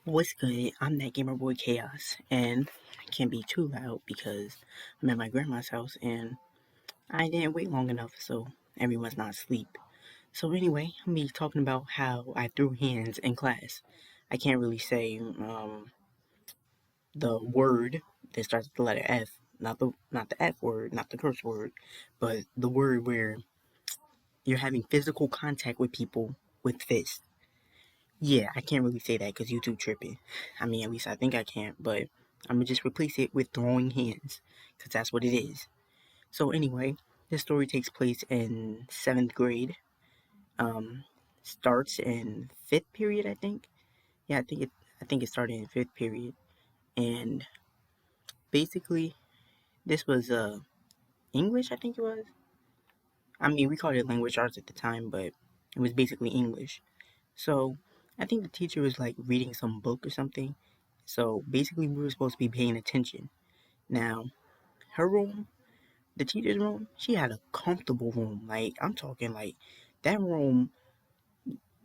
What's good? I'm that gamer boy Chaos, and I can't be too loud because I'm at my grandma's house and I didn't wait long enough, so everyone's not asleep. So anyway, I'm gonna be talking about how I threw hands in class. I can't really say the word that starts with the letter F, not the F word, not the curse word, but the word where you're having physical contact with people with fists. Yeah, I can't really say that because YouTube tripping. I mean, at least I think I can, but I'm gonna just replace it with throwing hands because that's what it is. So anyway, this story takes place in seventh grade. Um, Starts in fifth period, I think. Yeah, I think it started in fifth period, and basically this was English. I think it was. I mean, we called it language arts at the time, but it was basically English. So I think the teacher was like reading some book or something. So basically, we were supposed to be paying attention. Now, her room, the teacher's room, she had a comfortable room. Like, I'm talking like that room,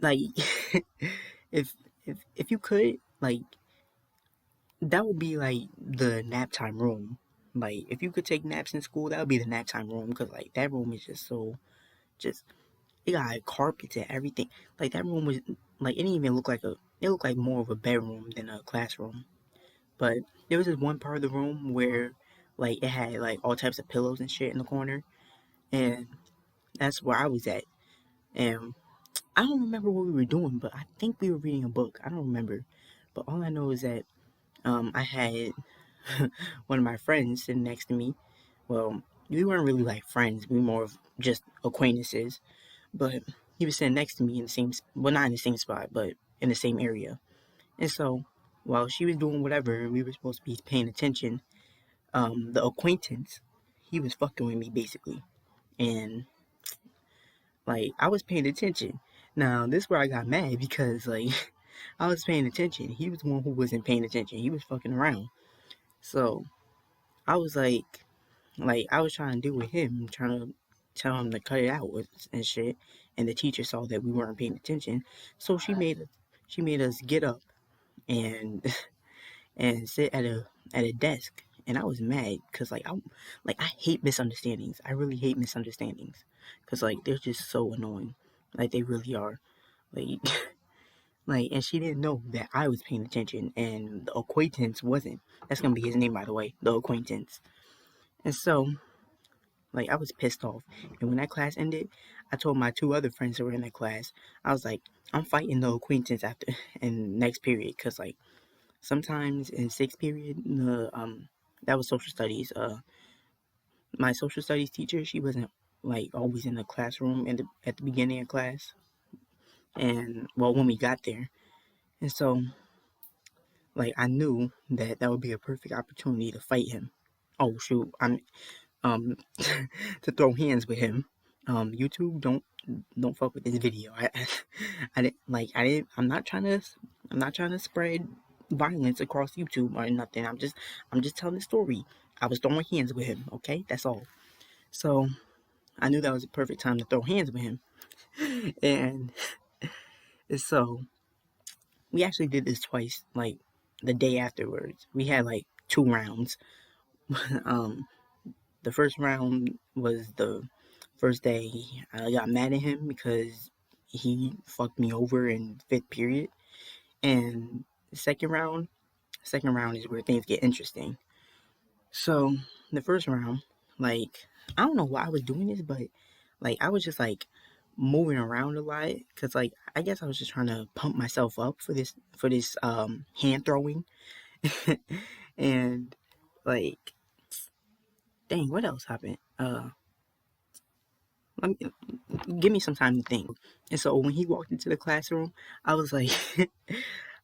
like, if, if you could, like, that would be like the nap time room. Like, if you could take naps in school, that would be the nap time room. Because, like, that room is just so, just, it got like, carpets and everything. Like, that room was, like, it didn't even look like it looked like more of a bedroom than a classroom. But there was this one part of the room where like it had like all types of pillows and shit in the corner, and that's where I was at. And I don't remember what we were doing, but I think we were reading a book. I don't remember, but all I know is that I had one of my friends sitting next to me. Well, we weren't really like friends; we were more of just acquaintances. But he was sitting next to me in the same, well, not in the same spot, but in the same area. And so, while she was doing whatever, we were supposed to be paying attention. The acquaintance, he was fucking with me basically, and like I was paying attention. Now this is where I got mad because like I was paying attention. He was the one who wasn't paying attention. He was fucking around. So I was like I was trying to deal with him, trying to tell him to cut it out with and shit. And the teacher saw that we weren't paying attention, so she made us get up and and sit at a desk. And I was mad because I hate misunderstandings. I really hate misunderstandings because like they're just so annoying. Like they really are. Like like and she didn't know that I was paying attention and the acquaintance wasn't. That's gonna be his name, by the way, the acquaintance. And so like I was pissed off. And when that class ended, I told my two other friends that were in that class, I was like, I'm fighting the acquaintance after in next period because like sometimes in sixth period, the that was social studies. My social studies teacher, she wasn't like always in the classroom at the beginning of class, and well, when we got there, and so like I knew that that would be a perfect opportunity to fight him. Oh shoot, I'm um to throw hands with him. YouTube, don't fuck with this video. I didn't like I didn't. I'm not trying to spread violence across YouTube or nothing. I'm just telling the story. I was throwing hands with him. Okay, that's all. So I knew that was the perfect time to throw hands with him, and so we actually did this twice. Like the day afterwards, we had like two rounds. um, the first round was the first day I got mad at him because he fucked me over in fifth period. And the second round is where things get interesting. So the first round, like I don't know why I was doing this, but like I was just like moving around a lot because like I guess I was just trying to pump myself up for this hand throwing. And like dang, what else happened? Let me, give me some time to think. And so when he walked into the classroom, I was like,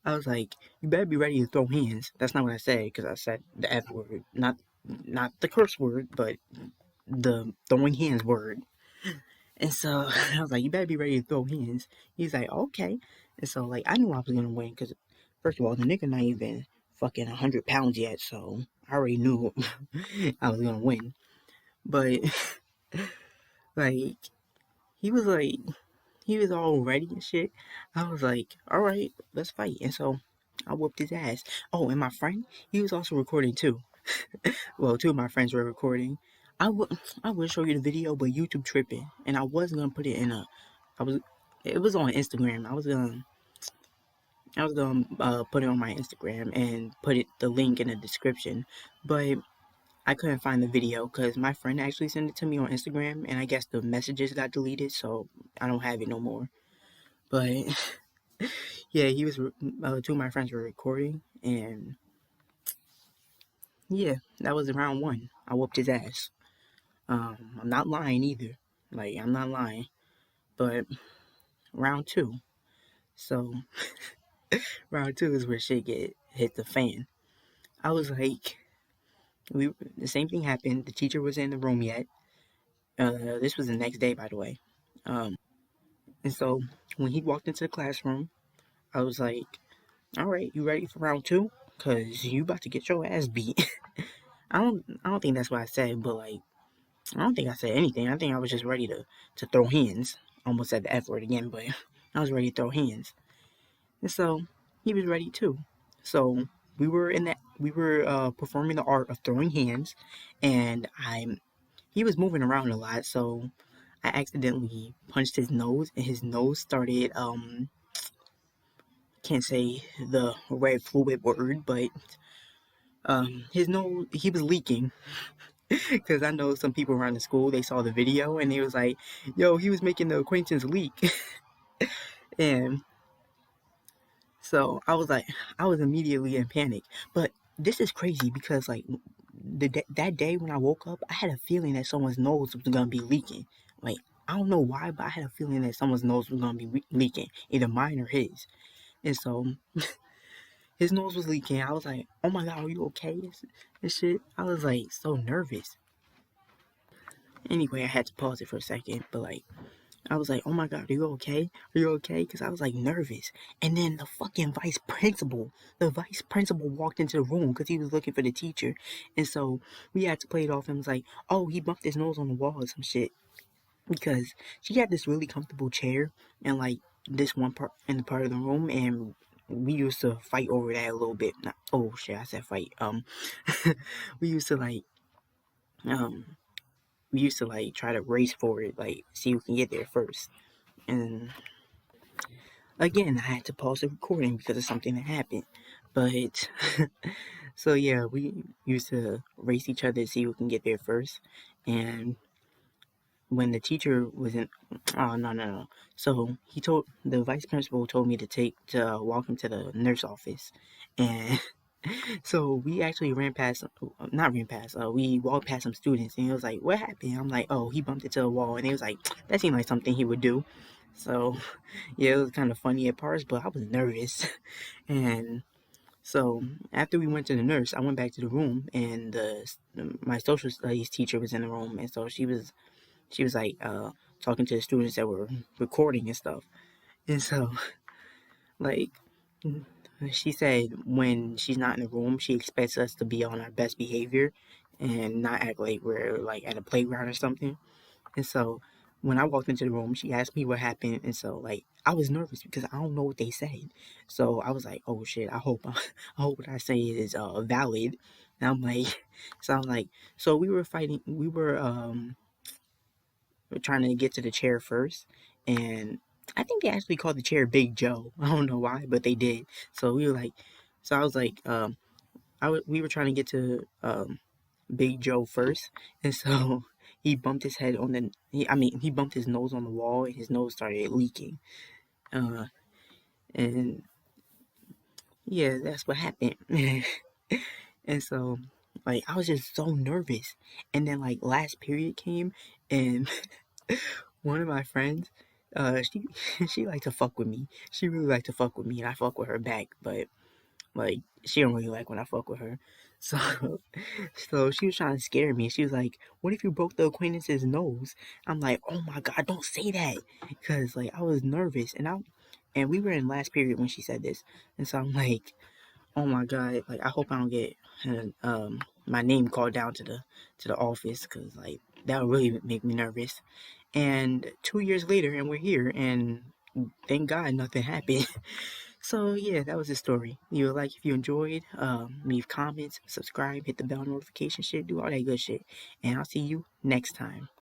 I was like, you better be ready to throw hands. That's not what I said because I said the F word, not the curse word, but the throwing hands word. And so I was like, you better be ready to throw hands. He's like, okay. And so like I knew I was gonna win because first of all, the nigga not even fucking 100 pounds yet, so I already knew I was gonna win. But like he was like he was all ready and shit. I was like, all right, let's fight. And so I whooped his ass. Oh, and my friend, he was also recording too. Well, two of my friends were recording. I would I would show you the video, but YouTube tripping, and I was gonna put it in a. I was. It was on Instagram. I was gonna put it on my Instagram and put the link in the description, but I couldn't find the video because my friend actually sent it to me on Instagram, and I guess the messages got deleted, so I don't have it no more. But yeah, two of my friends were recording, and yeah, that was round one. I whooped his ass. I'm not lying either. Like, I'm not lying. But round two. So round two is where shit get hit the fan. I was like, the same thing happened. The teacher was in the room yet. This was the next day, by the way. And so when he walked into the classroom, I was like, "All right, you ready for round two? Cause you about to get your ass beat." I don't think that's what I said, but like, I don't think I said anything. I think I was just ready to throw hands. Almost said the F word again, but I was ready to throw hands. And so he was ready too. So we were performing the art of throwing hands, and he was moving around a lot, so I accidentally punched his nose, and his nose started can't say the red fluid word, but his nose, he was leaking. Because I know some people around the school, they saw the video and they was like, yo, he was making the acquaintance leak. And so I was immediately in panic. But this is crazy because like that day when I woke up, I had a feeling that someone's nose was gonna be leaking. Like, I don't know why, but I had a feeling that someone's nose was gonna be leaking, either mine or his. And so his nose was leaking. I was like, oh my god, are you okay? And shit. I was like so nervous. Anyway, I had to pause it for a second, but like, I was like, oh my god, are you okay? Are you okay? Because I was like nervous. And then the vice principal walked into the room because he was looking for the teacher. And so we had to play it off and was like, oh, he bumped his nose on the wall or some shit. Because she had this really comfortable chair and like this one part in the part of the room, and we used to fight over that a little bit. Not, oh shit, I said fight. We used to like um try to race for it, like see who can get there first. And again, I had to pause the recording because of something that happened. But so yeah, we used to race each other to see who can get there first. And when the teacher was in, oh no. So the vice principal told me to walk him to the nurse office, and so we actually not ran past, we walked past some students, and he was like, "What happened?" I'm like, "Oh, he bumped into a wall," and he was like, "That seemed like something he would do." So yeah, it was kind of funny at parts, but I was nervous, and so after we went to the nurse, I went back to the room, and my social studies teacher was in the room, and so she was like talking to the students that were recording and stuff. And so like she said when she's not in the room, she expects us to be on our best behavior and not act like we're like at a playground or something. And so when I walked into the room, she asked me what happened, and so like I was nervous because I don't know what they said. So I was like, "Oh shit! I hope what I say is valid." And I'm like, so I'm like, so we were fighting. We're trying to get to the chair first, and I think they actually called the chair Big Joe. I don't know why, but they did. So we were like, so I was like, we were trying to get to Big Joe first, and so he bumped his head on he bumped his nose on the wall, and his nose started leaking. Uh, and yeah, that's what happened. And so, like, I was just so nervous. And then, like, last period came, and one of my friends, she she liked to fuck with me. She really liked to fuck with me, and I fuck with her back. But like, she don't really like when I fuck with her. So, so she was trying to scare me. She was like, "What if you broke the acquaintance's nose?" I'm like, "Oh my god, don't say that," because like I was nervous, and we were in last period when she said this, and so I'm like, "Oh my god, like I hope I don't get my name called down to the office, because like that would really make me nervous." And 2 years later, and we're here, and thank God nothing happened. So yeah, that was the story. You like if you enjoyed, leave comments, subscribe, hit the bell notification shit, do all that good shit. And I'll see you next time.